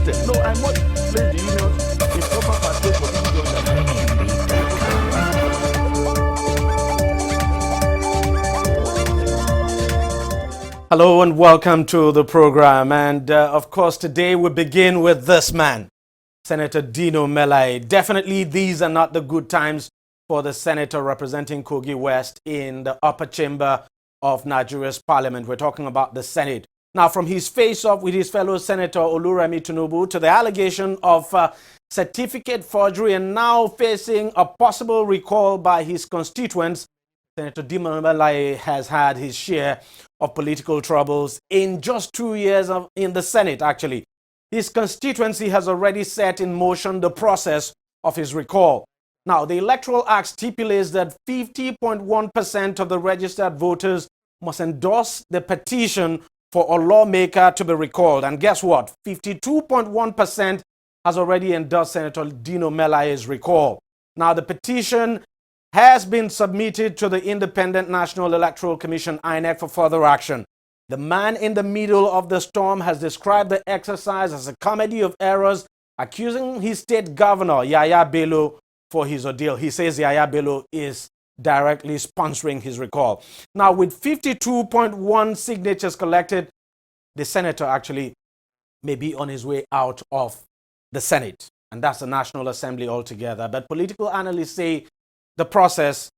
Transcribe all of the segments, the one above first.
interested. No, I must place the union in proper pathway for people to understand. Hello and welcome to the program. And of course, today we begin with this man, Senator Dino Melaye. Definitely, these are not the good times for the senator representing Kogi West in the upper chamber of Nigeria's parliament. We're talking about the Senate. Now, from his face-off with his fellow Senator Oluremi Tinubu to the allegation of certificate forgery and now facing a possible recall by his constituents, Senator Dino Melaye has had his share of political troubles in just 2 years in the Senate, actually. His constituency has already set in motion the process of his recall. Now, the Electoral Act stipulates that 50.1% of the registered voters must endorse the petition for a lawmaker to be recalled. And guess what? 52.1% has already endorsed Senator Dino Melaye's recall. Now, the petition has been submitted to the Independent National Electoral Commission, INEC, for further action. The man in the middle of the storm has described the exercise as a comedy of errors, accusing his state governor, Yaya Bello, for his ordeal. He says Yaya Bello is directly sponsoring his recall. Now, with 52.1 signatures collected, the senator actually may be on his way out of the Senate, and that's the National Assembly altogether. But political analysts say the process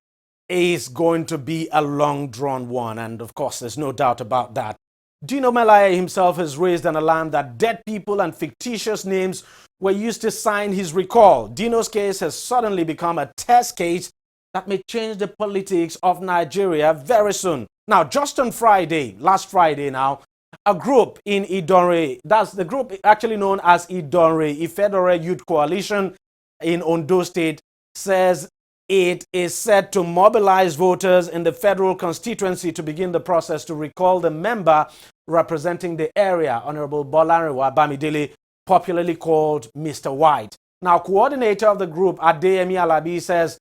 is going to be a long-drawn one, and of course, there's no doubt about that. Dino Melaye himself has raised an alarm that dead people and fictitious names were used to sign his recall. Dino's case has suddenly become a test case that may change the politics of Nigeria very soon. Now, just on Friday, last Friday now, a group in Idore, that's the group actually known as Idore, Ifedore Youth Coalition in Ondo State, says it is set to mobilize voters in the federal constituency to begin the process to recall the member representing the area, Honorable Bolarinwa Bamidele, popularly called Mr. White. Now, coordinator of the group, Adeyemi Alabi, says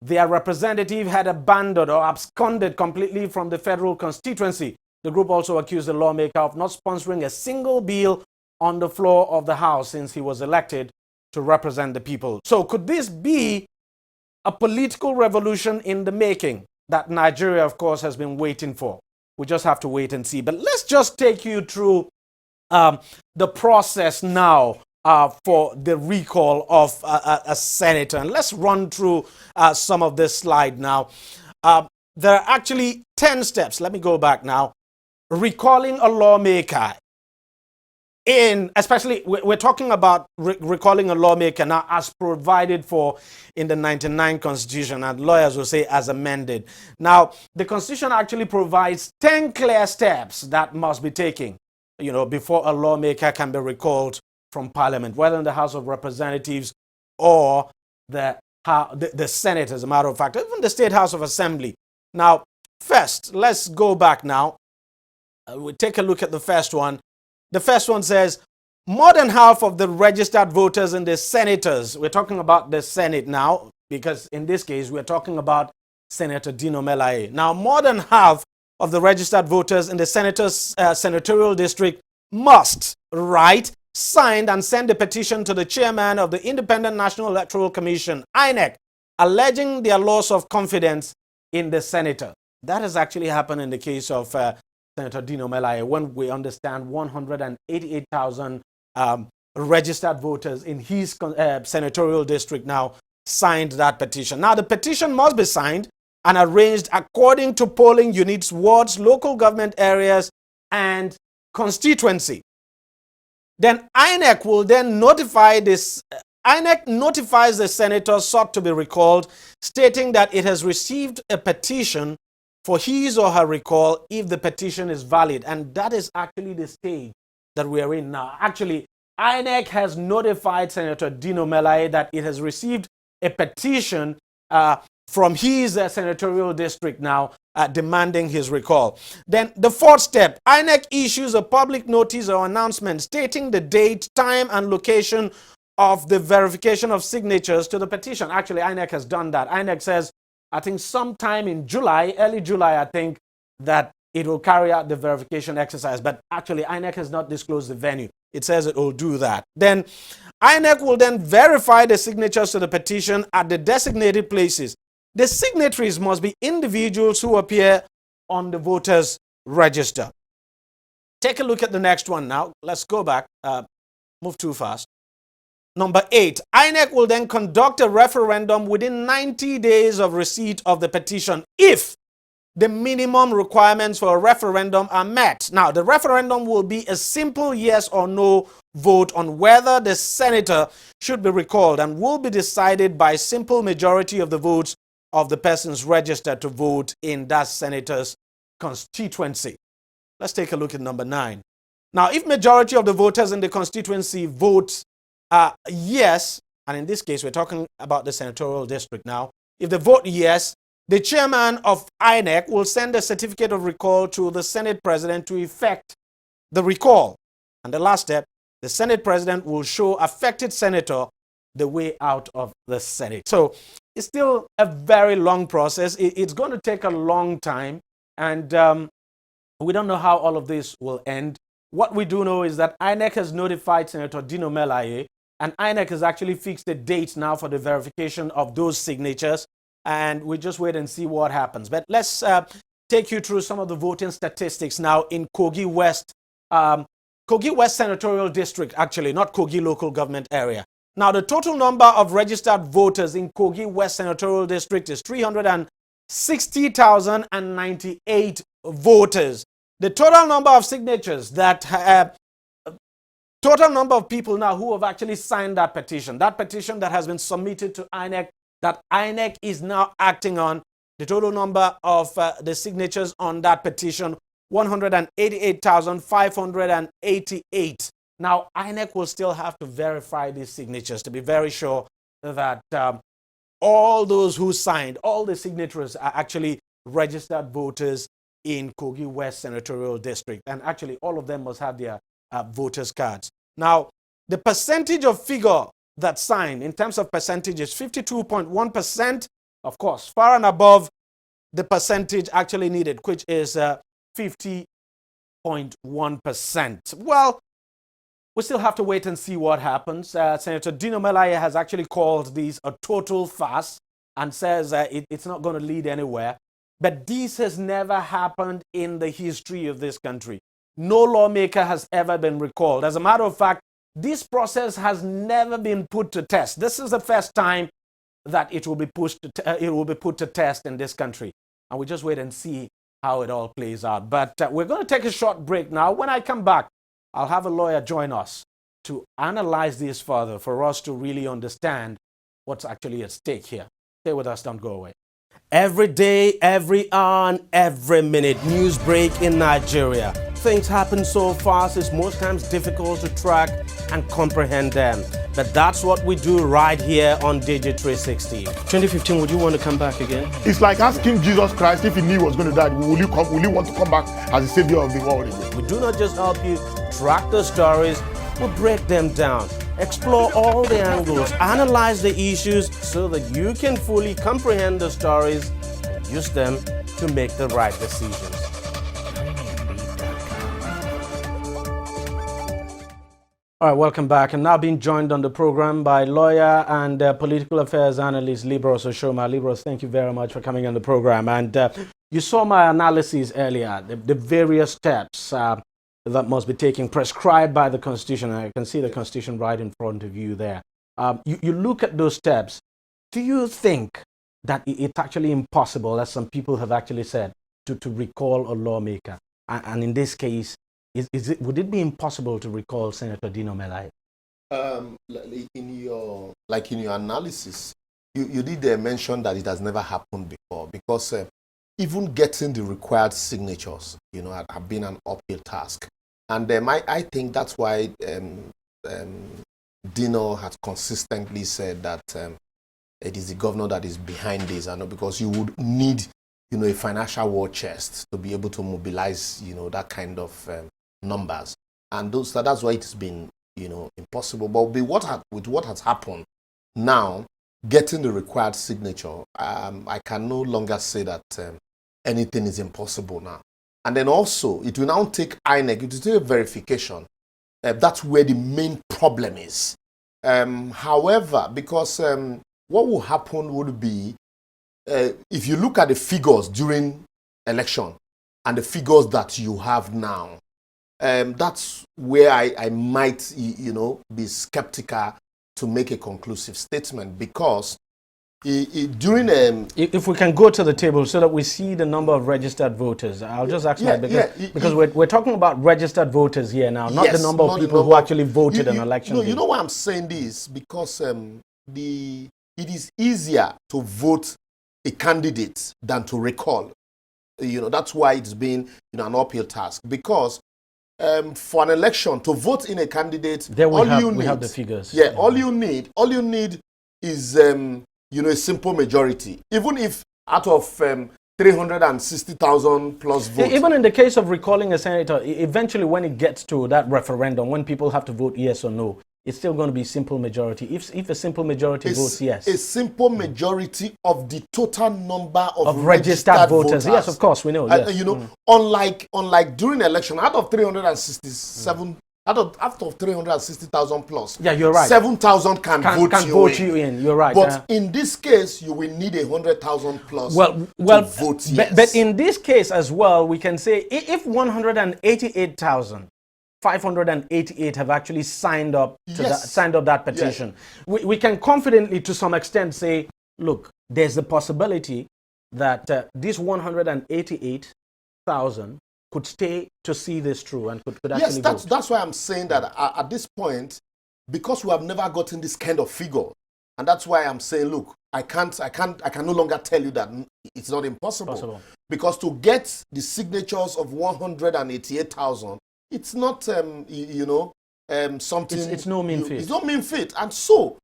their representative had abandoned or absconded completely from the federal constituency. The group also accused the lawmaker of not sponsoring a single bill on the floor of the House since he was elected to represent the people. So could this be a political revolution in the making that Nigeria, of course, has been waiting for? We just have to wait and see. But let's just take you through the process now for the recall of a senator. And let's run through some of this slide now. There are actually 10 steps. Let me go back now. Recalling a lawmaker. Especially, we're talking about recalling a lawmaker now as provided for in the 99 Constitution, and lawyers will say as amended. Now, the Constitution actually provides 10 clear steps that must be taken, before a lawmaker can be recalled from Parliament, whether in the House of Representatives or the Senate, as a matter of fact, even the State House of Assembly. Now, first, let's go back now. We'll take a look at the first one. The first one says, more than half of the registered voters in the senators, we're talking about the Senate now, because in this case, we're talking about Senator Dino Melaye. Now, more than half of the registered voters in the senator's senatorial district must write, sign, and send a petition to the chairman of the Independent National Electoral Commission, INEC, alleging their loss of confidence in the senator. That has actually happened in the case of Senator Dino Melaye, when we understand 188,000 registered voters in his senatorial district now signed that petition. Now, the petition must be signed and arranged according to polling units, wards, local government areas, and constituency. Then INEC will then notify this. INEC notifies the senator sought to be recalled, stating that it has received a petition for his or her recall if the petition is valid. And that is actually the stage that we are in now. Actually, INEC has notified Senator Dino Melaye that it has received a petition from his senatorial district now demanding his recall. Then the fourth step, INEC issues a public notice or announcement stating the date, time, and location of the verification of signatures to the petition. Actually, INEC has done that. INEC says, I think sometime in July, early July, I think, that it will carry out the verification exercise. But actually, INEC has not disclosed the venue. It says it will do that. Then INEC will then verify the signatures to the petition at the designated places. The signatories must be individuals who appear on the voters' register. Take a look at the next one now. Let's go back. Move too fast. Number 8, INEC will then conduct a referendum within 90 days of receipt of the petition if the minimum requirements for a referendum are met. Now, the referendum will be a simple yes or no vote on whether the senator should be recalled and will be decided by simple majority of the votes of the persons registered to vote in that senator's constituency. Let's take a look at number 9. Now, if majority of the voters in the constituency vote yes, and in this case, we're talking about the senatorial district now, if they vote yes, the chairman of INEC will send a certificate of recall to the Senate president to effect the recall. And the last step, the Senate president will show affected senator the way out of the Senate. So it's still a very long process. It's going to take a long time. And we don't know how all of this will end. What we do know is that INEC has notified Senator Dino Melaye, and INEC has actually fixed the date now for the verification of those signatures. And we just wait and see what happens. But let's take you through some of the voting statistics now in Kogi West. Kogi West Senatorial District, actually, not Kogi local government area. Now, the total number of registered voters in Kogi West Senatorial District is 360,098 voters. The total number of signatures total number of people now who have actually signed that petition that has been submitted to INEC, that INEC is now acting on, the total number of the signatures on that petition, 188,588. Now, INEC will still have to verify these signatures to be very sure that all those who signed, all the signatories are actually registered voters in Kogi West Senatorial District. And actually, all of them must have their voters' cards. Now, the percentage of figure that signed in terms of percentage is 52.1%, of course, far and above the percentage actually needed, which is 50.1%. Well, we still have to wait and see what happens. Senator Dino Melaye has actually called this a total farce and says it's not going to lead anywhere. But this has never happened in the history of this country. No lawmaker has ever been recalled. As a matter of fact, this process has never been put to test. This is the first time that it will be put to test in this country. And we just wait and see how it all plays out. But we're going to take a short break now. When I come back, I'll have a lawyer join us to analyze this further for us to really understand what's actually at stake here. Stay with us, don't go away. Every day, every hour, and every minute, news break in Nigeria. Things happen so fast, it's most times difficult to track and comprehend them. But that's what we do right here on DEJI360. 2015, would you want to come back again? It's like asking Jesus Christ if he knew he was going to die, will you want to come back as the savior of the world again? We do not just help you track the stories, we break them down, explore all the angles, analyze the issues so that you can fully comprehend the stories and use them to make the right decisions. All right, welcome back. And now being joined on the program by lawyer and political affairs analyst Libros Oshoma. Libros, thank you very much for coming on the program. And you saw my analysis earlier, the various steps that must be taken, prescribed by the Constitution. I can see the Constitution right in front of you there. You look at those steps. Do you think that it's actually impossible, as some people have actually said, to recall a lawmaker? And in this case, would it be impossible to recall Senator Dino Melaye? In your analysis, you did mention that it has never happened before, because even getting the required signatures, have been an uphill task. And I think that's why Dino has consistently said that it is the governor that is behind this, because you would need, a financial war chest to be able to mobilize, that kind of numbers. And that's why it's been, impossible. But with what has happened now, getting the required signature, I can no longer say that anything is impossible now. And then also, it will now take INEC, it will take a verification. That's where the main problem is. However, because what will happen would be, if you look at the figures during election and the figures that you have now, that's where I might, be skeptical to make a conclusive statement, because during if we can go to the table so that we see the number of registered voters. I'll just ask that because we're talking about registered voters here now, not the number of people who actually voted in election. No, you know why I'm saying this? Because it is easier to vote a candidate than to recall. That's why it's been an uphill task, because for an election to vote in a candidate, we have the figures. Yeah, all you need is a simple majority. Even if out of 360,000 plus votes. Even in the case of recalling a senator, eventually when it gets to that referendum, when people have to vote yes or no, it's still going to be simple majority. If a simple majority votes yes. A simple majority of the total number of registered voters. Yes, of course, we know. Yes. Unlike during election, out of 367, out of 360,000 plus, yeah, you're right. 7,000 can vote you in. You're right. But in this case, you will need 100,000 plus to vote yes. But in this case as well, we can say if 188,588 have actually signed up to that petition, we can confidently, to some extent, say, look, there's a possibility that this 188,000 could stay to see this through and could actually vote. That's why I'm saying that at this point, because we have never gotten this kind of figure, and that's why I'm saying, look, I can no longer tell you that it's not impossible. Because to get the signatures of 188,000, it's not something. It's no mean feat. It's no mean feat, and so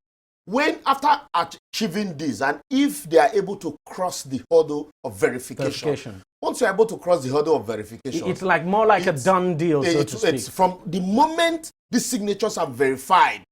when after achieving this, and if they are able to cross the hurdle of verification. Once you're able to cross the hurdle of verification, it's more like a done deal, so to speak. It's from the moment these signatures are verified,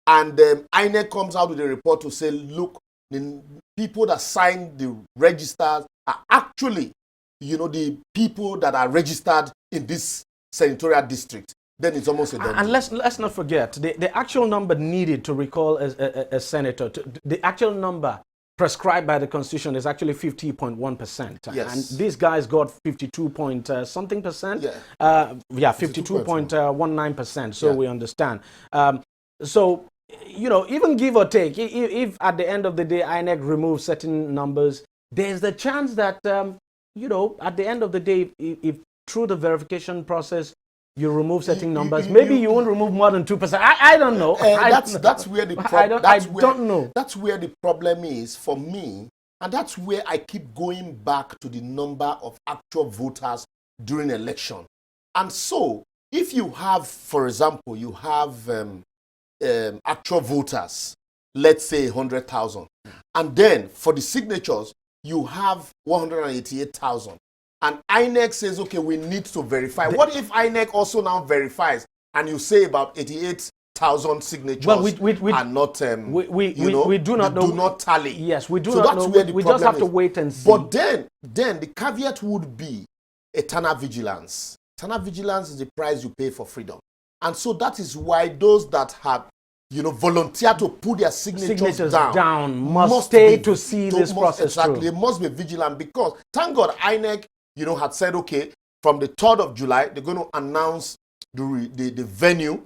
and INEC comes out with a report to say, look, the people that signed the registers are actually, the people that are registered in this senatorial district. Then it's almost a done deal. And let's not forget, the actual number needed to recall a senator, the actual number prescribed by the Constitution is actually 50.1%. Yes. And these guys got 52 point something percent. 52.19%. So we understand. So, even give or take, if at the end of the day INEC removes certain numbers, there's the chance that, at the end of the day, if through the verification process, you remove certain numbers. Maybe you won't remove more than 2%. I don't know. That's where the problem. I don't know. That's where the problem is for me, and that's where I keep going back to the number of actual voters during election. And so, if you have, for example, you have actual voters, let's say 100,000, and then for the signatures you have 188,000. And INEC says, okay, we need to verify. What if INEC also now verifies and you say about 88,000 signatures are not, we do not know. Do not tally. Yes, we do not know. We just have to wait and see. But then the caveat would be eternal vigilance. Eternal vigilance is the price you pay for freedom. And so that is why those that have volunteer to put their signatures down must stay to see this process through. They must be vigilant, because thank God INEC had said, okay, from the 3rd of July, they're going to announce the venue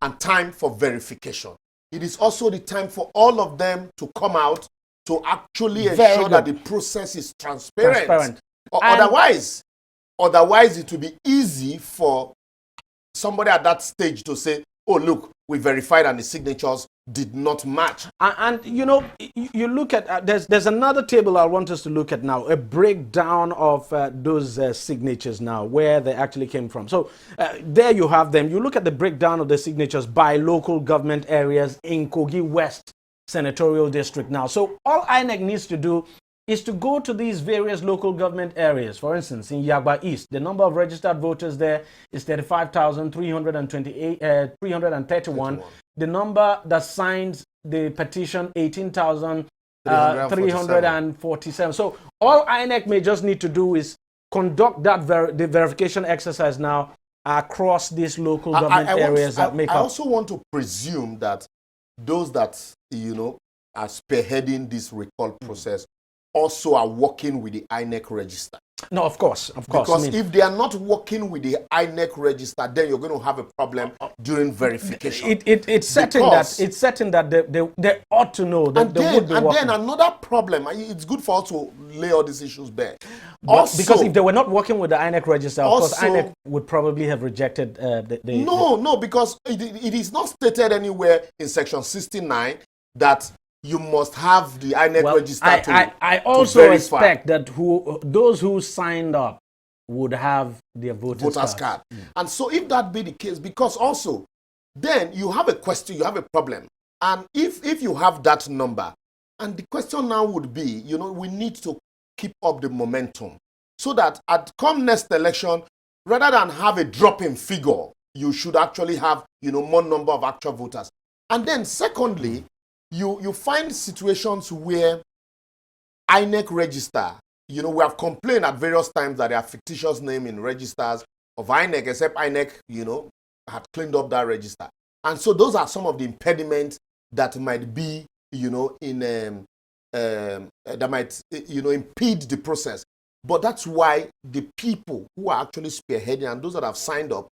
and time for verification. It is also the time for all of them to come out to actually ensure that the process is transparent. Otherwise, it will be easy for somebody at that stage to say, oh, look, we verified and the signatures did not match. And you look at, there's another table I want us to look at now, a breakdown of those signatures now, where they actually came from. So there you have them. You look at the breakdown of the signatures by local government areas in Kogi West Senatorial District now. So all INEC needs to do is to go to these various local government areas. For instance, in Yagba East, the number of registered voters there is 35,331. The number that signed the petition, 18,347. So all INEC may just need to do is conduct that the verification exercise now across these local government areas that make up. I also want to presume that those that, are spearheading this recall process also are working with the INEC register. No, of course. Because if they are not working with the INEC register, then you're going to have a problem during verification. It's certain that they ought to know that they would be working. And then another problem, it's good for us to lay all these issues bare. Also, because if they were not working with the INEC register, of course, INEC would probably have rejected No, because it is not stated anywhere in section 69 that you must have the INEC register I also expect that those who signed up would have their voters card. And so if that be the case, because also, then you have a question, you have a problem. And if you have that number, and the question now would be, we need to keep up the momentum so that at come next election, rather than have a drop in figure, you should actually have, more number of actual voters. And then secondly, you find situations where INEC register, we have complained at various times that there are fictitious names in registers of INEC, except INEC, had cleaned up that register. And so those are some of the impediments that might be, that might, impede the process. But that's why the people who are actually spearheading and those that have signed up,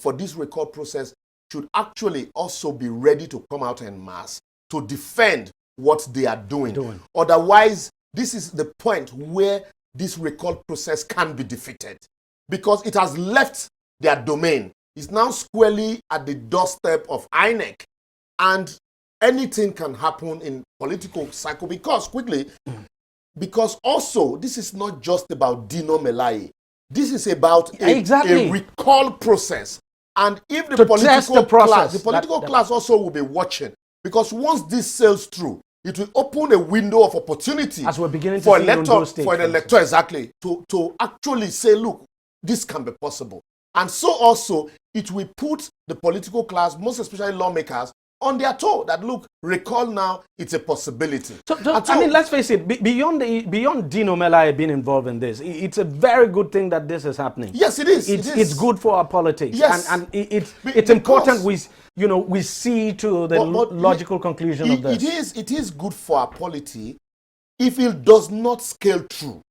for this recall process should actually also be ready to come out en masse to defend what they are doing. Otherwise, this is the point where this recall process can be defeated because it has left their domain. It's now squarely at the doorstep of INEC, and anything can happen in political cycle because also this is not just about Dino Melaye. This is about a recall process. And if the political class also will be watching, because once this sails through, it will open a window of opportunity as we're beginning for an elector exactly to actually say, look, this can be possible. And so also it will put the political class, most especially lawmakers, on their toe that look, recall now, it's a possibility. So let's face it, beyond Dino Melaye being involved in this, it's a very good thing that this is happening. Yes, it is. It's good for our politics. Yes. And it's important we see to the logical conclusion of this. It is good for our polity if it does not scale through.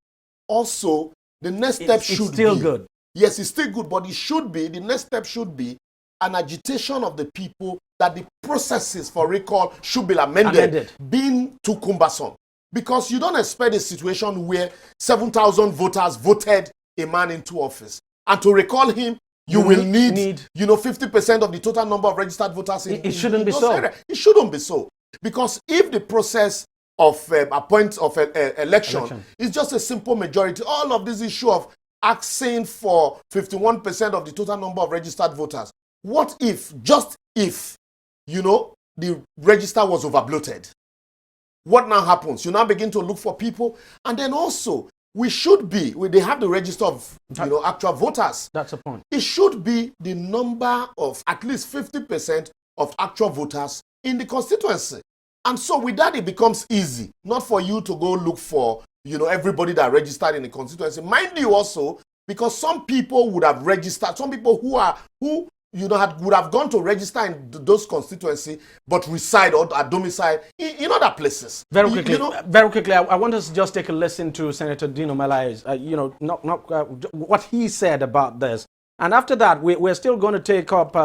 Also, the next step should be... It's still good. Yes, it's still good, but the next step should be an agitation of the people that the processes for recall should be amended. Being too cumbersome. Because you don't expect a situation where 7,000 voters voted a man into office. And to recall him, you will need 50% of the total number of registered voters. It shouldn't be so. It shouldn't be so. Because if the process of election is just a simple majority, all of this issue of asking for 51% of the total number of registered voters, what if, just if, the register was overbloated? What now happens? You now begin to look for people, and then also they have the register of actual voters. That's the point. It should be the number of at least 50% of actual voters in the constituency. And so with that, it becomes easy, not for you to go look for everybody that registered in the constituency. Mind you also, because some people would have registered, some people who would have gone to register in those constituency, but reside or are domiciled in other places. Very quickly, I want us to just take a listen to Senator Dino Melaye's, what he said about this. And after that, we're still going to take up,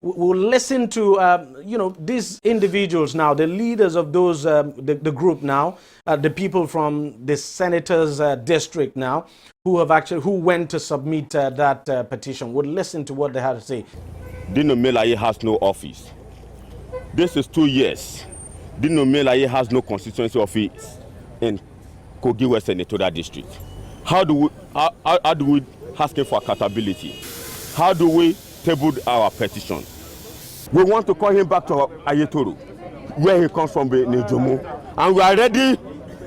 we'll listen to, these individuals now, the leaders of those, the group now, the people from the senator's district now, who went to submit that petition. We'll listen to what they had to say. Dino Melaye has no office. This is 2 years. Dino Melaye has no constituency office in Kogi West Senatorial District. How do we ask him for accountability? How do we table our petition? We want to call him back to Ayetoro, where he comes from, Nijomo, and we are ready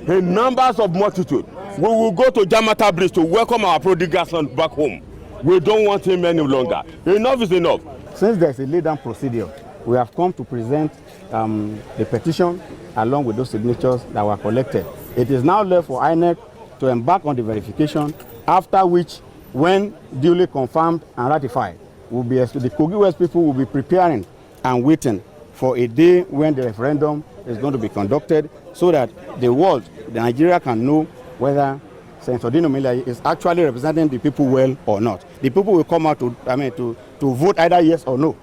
in numbers of multitude. We will go to Jamata Bridge to welcome our prodigal son back home. We don't want him any longer. Enough is enough. Since there's a lay-down procedure, we have come to present the petition along with those signatures that were collected. It is now left for INEC to embark on the verification, after which, when duly confirmed and ratified, the Kogi West people will be preparing and waiting for a day when the referendum is going to be conducted, so that the world, the Nigeria, can know whether Senator Dino Melaye is actually representing the people well or not. The people will come out to vote either yes or no.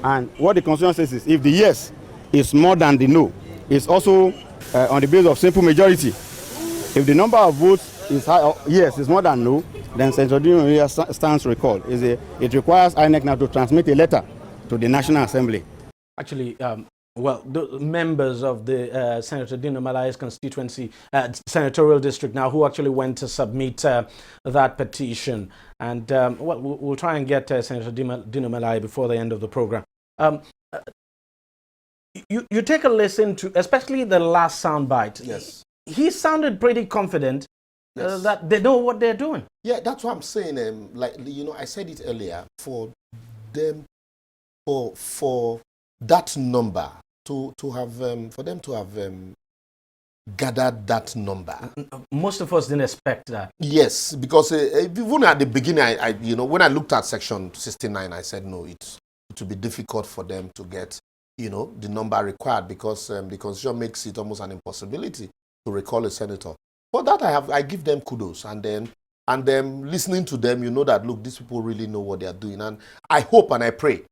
And what the Constitution says is, if the yes is more than the no, it's also on the basis of simple majority. If the number of votes is high, yes is more than no, then Senator Dino Melaye stands recalled. It requires INEC now to transmit a letter to the National Assembly. Actually, well, the members of the Senator Dino Melaye's constituency, senatorial district now, who actually went to submit that petition. And, well, we'll try and get Senator Dino Melaye before the end of the program. You take a listen to, especially the last soundbite. Yes. He sounded pretty confident that they know what they're doing. Yeah, that's what I'm saying. Like, you know, I said it earlier, for them, for that number, for them to have gathered that number. Most of us didn't expect that. Yes, because even at the beginning, you know, when I looked at section 69, I said no, it would be difficult for them to get, you know, the number required, because the Constitution makes it almost an impossibility to recall a senator. For that, I give them kudos, and then listening to them, you know that, look, these people really know what they are doing, and I hope and I pray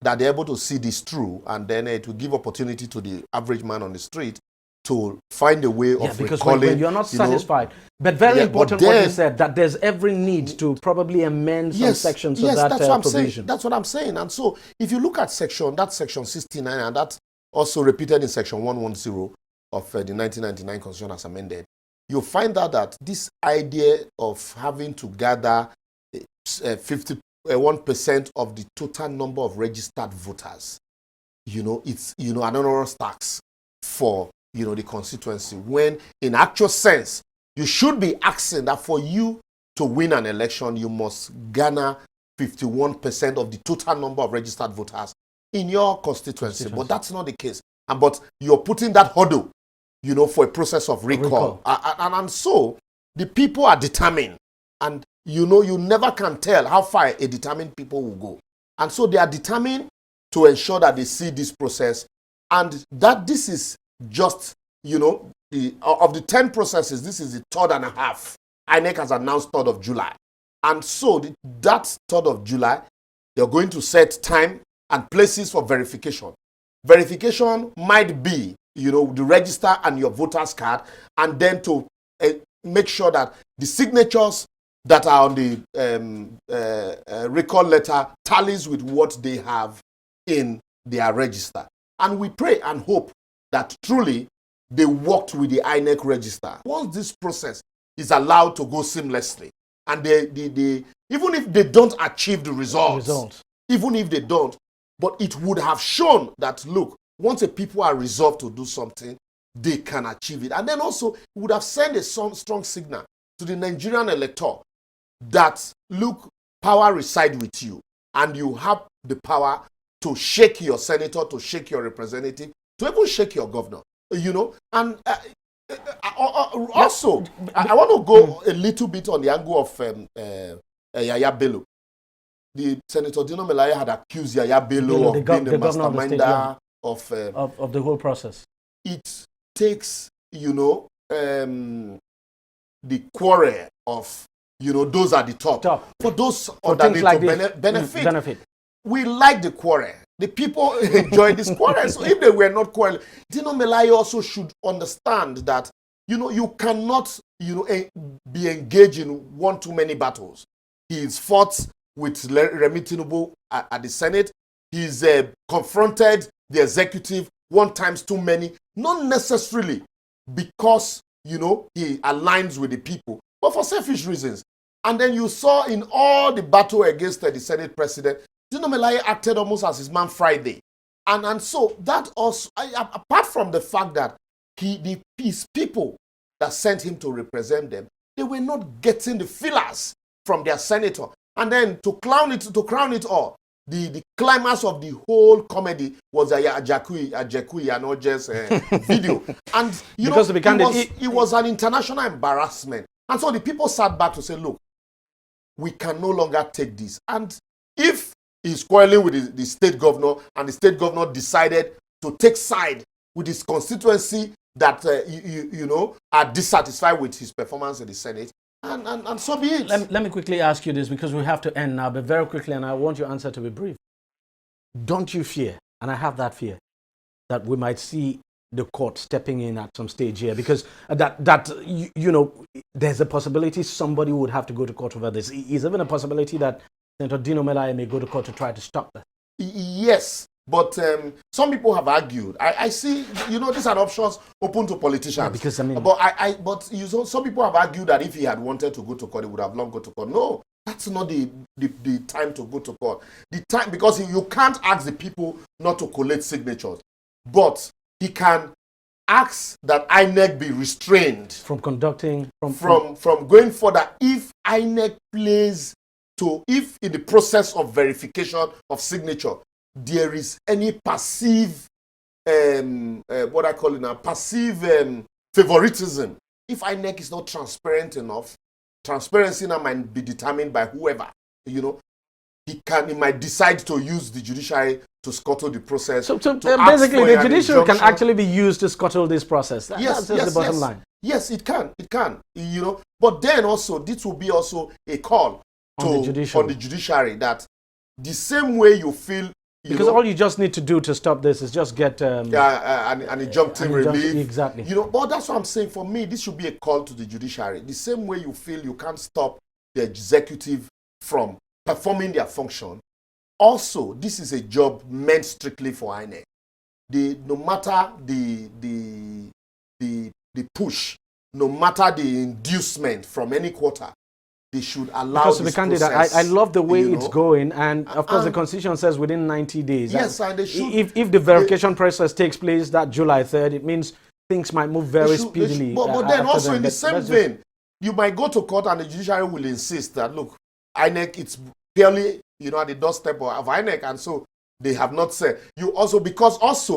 that they're able to see this through, and then it will give opportunity to the average man on the street to find a way of because recalling. when you're not satisfied, but very important but then, what you said, that there's every need to probably amend some sections of that provision. That's what I'm saying. And so if you look at section 69, and that's also repeated in section 110 of the 1999 Constitution as amended, you'll find out that this idea of having to gather 51% of the total number of registered voters, you know, it's, you know, an onerous tax for, you know, the constituency, when in actual sense, you should be asking that for you to win an election, you must garner 51% of the total number of registered voters in your constituency. But that's not the case. But you're putting that hurdle, you know, for a process of recall. And so the people are determined. And, you know, you never can tell how far a determined people will go. And so they are determined to ensure that they see this process, and that this is just, you know, of the 10 processes, this is the third and a half. INEC has announced 3rd of July. And so that 3rd of July, they're going to set time and places for verification. Verification might be, you know, the register and your voter's card, and then to make sure that the signatures that are on the recall letter tallies with what they have in their register. And we pray and hope that truly they worked with the INEC register. Once this process is allowed to go seamlessly, and they even if they don't achieve the results, even if they don't, but it would have shown that, look, once the people are resolved to do something, they can achieve it. And then also, it would have sent a strong signal to the Nigerian elector that, look, power resides with you, and you have the power to shake your senator, to shake your representative, to even shake your governor, you know. And also, I want to go a little bit on the angle of Yaya Bello. The Senator Dino Melaye had accused Yaya Bello of being the masterminder of the whole process. It takes, you know, the quarrel of, you know, those at the top. For those underneath like to benefit. We like the quarrel. The people enjoy this quarrel. So if they were not quarreling, Dino Melaye also should understand that, you know, you cannot, you know, be engaged in one too many battles. He's fought with Remi Tinubu at the Senate. He's confronted the executive one times too many, not necessarily because, you know, he aligns with the people, but for selfish reasons. And then you saw in all the battle against the Senate president, Dino Melaye acted almost as his man Friday. And so that also, apart from the fact that his people that sent him to represent them, they were not getting the fillers from their senator. And then to crown it all, the climax of the whole comedy was a Ajakui and not just video. And you know, it was an international embarrassment. And so the people sat back to say, look, we can no longer take this. And if he's quarreling with the state governor, and the state governor decided to take side with his constituency that, are dissatisfied with his performance in the Senate, and so be it. Let me quickly ask you this, because we have to end now, but very quickly, and I want your answer to be brief. Don't you fear, and I have that fear, that we might see the court stepping in at some stage here? Because there's a possibility somebody would have to go to court over this. Is even a possibility that Senator Dino Melaye may go to court to try to stop that? Yes, but some people have argued. I see, these are options open to politicians. Yeah, because some people have argued that if he had wanted to go to court, he would have long gone to court. No, that's not the time to go to court. The time, because you can't ask the people not to collect signatures, but he can ask that INEC be restrained from conducting, from going further if INEC plays to, if in the process of verification of signature, there is any passive, passive favoritism. If INEC is not transparent enough, transparency now might be determined by whoever, he might decide to use the judiciary to scuttle the process. So basically, the judiciary can actually be used to scuttle this process. That's the bottom line. Yes, it can. But then also, this will be also a call on the judiciary that the same way you feel. Because all you just need to do to stop this is just get an injunctive relief. Exactly. But that's what I'm saying. For me, this should be a call to the judiciary. The same way you feel you can't stop the executive from performing their function. Also, this is a job meant strictly for INEC. No matter the push, no matter the inducement from any quarter, they should allow because this the candidate, process. I love the way it's going, and of course the constitution says within 90 days. Yes, and they should. If the verification process takes place that July 3rd, it means things might move very speedily. But then also in the same vein, you might go to court and the judiciary will insist that, look, INEC, it's barely, at the doorstep of INEC, and so they have not said. Because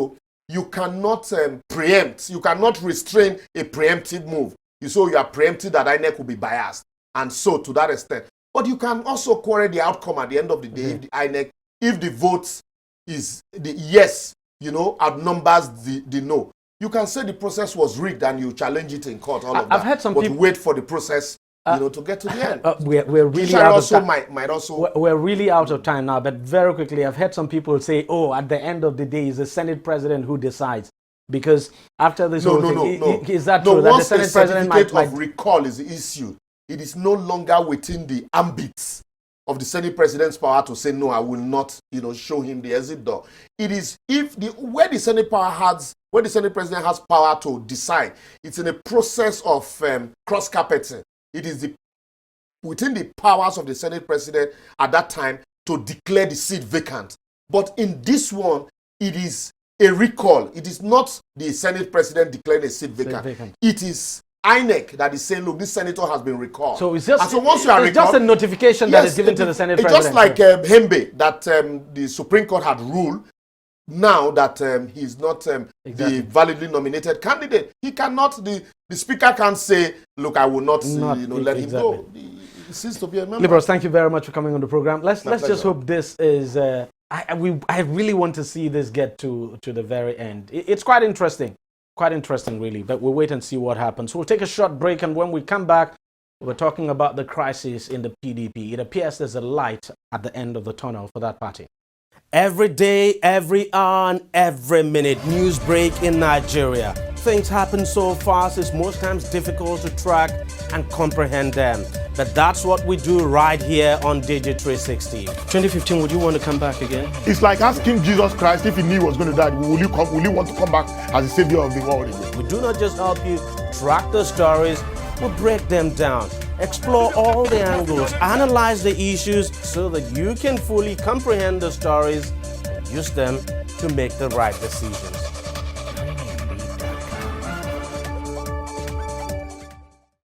you cannot preempt, you cannot restrain a preemptive move. You are preempting that INEC will be biased. And so, to that extent. But you can also query the outcome at the end of the day, if the INEC, if the votes is the yes, outnumbers the no. You can say the process was rigged and you challenge it in court, I've heard some people wait for the process, to get to the end. We're really out of time. Might also. We're really out of time now, but very quickly, I've heard some people say, at the end of the day, it's the Senate president who decides. Because after this no. Is that true? That the Senate president might of recall is issued, it is no longer within the ambit of the Senate president's power to say, no, I will not, show him the exit door. It is where the Senate president has power to decide, it's in a process of cross-carpeting. It is within the powers of the Senate president at that time to declare the seat vacant. But in this one, it is a recall. It is not the Senate president declaring a seat vacant. It is INEC that is saying, look, this senator has been recalled. So it's just, once you are recalled, just a notification that is given to the Senate president. Just like Hembe, that the Supreme Court had ruled, now that he's not the validly nominated candidate, he cannot, the speaker can't say, look, I will not let him go. He seems to be a member. Liberals, thank you very much for coming on the program. Let's just hope this is, I really want to see this get to the very end. It's quite interesting. Quite interesting, really, but we'll wait and see what happens. We'll take a short break, and when we come back, we're talking about the crisis in the PDP. It appears there's a light at the end of the tunnel for that party. Every day, every hour, and every minute, news break in Nigeria. Things happen so fast, it's most times difficult to track and comprehend them. But that's what we do right here on DEJI360. 2015, would you want to come back again? It's like asking Jesus Christ, if he knew he was going to die, will you want to come back as the savior of the world again? We do not just help you track the stories, we break them down, explore all the angles, analyze the issues so that you can fully comprehend the stories and use them to make the right decision.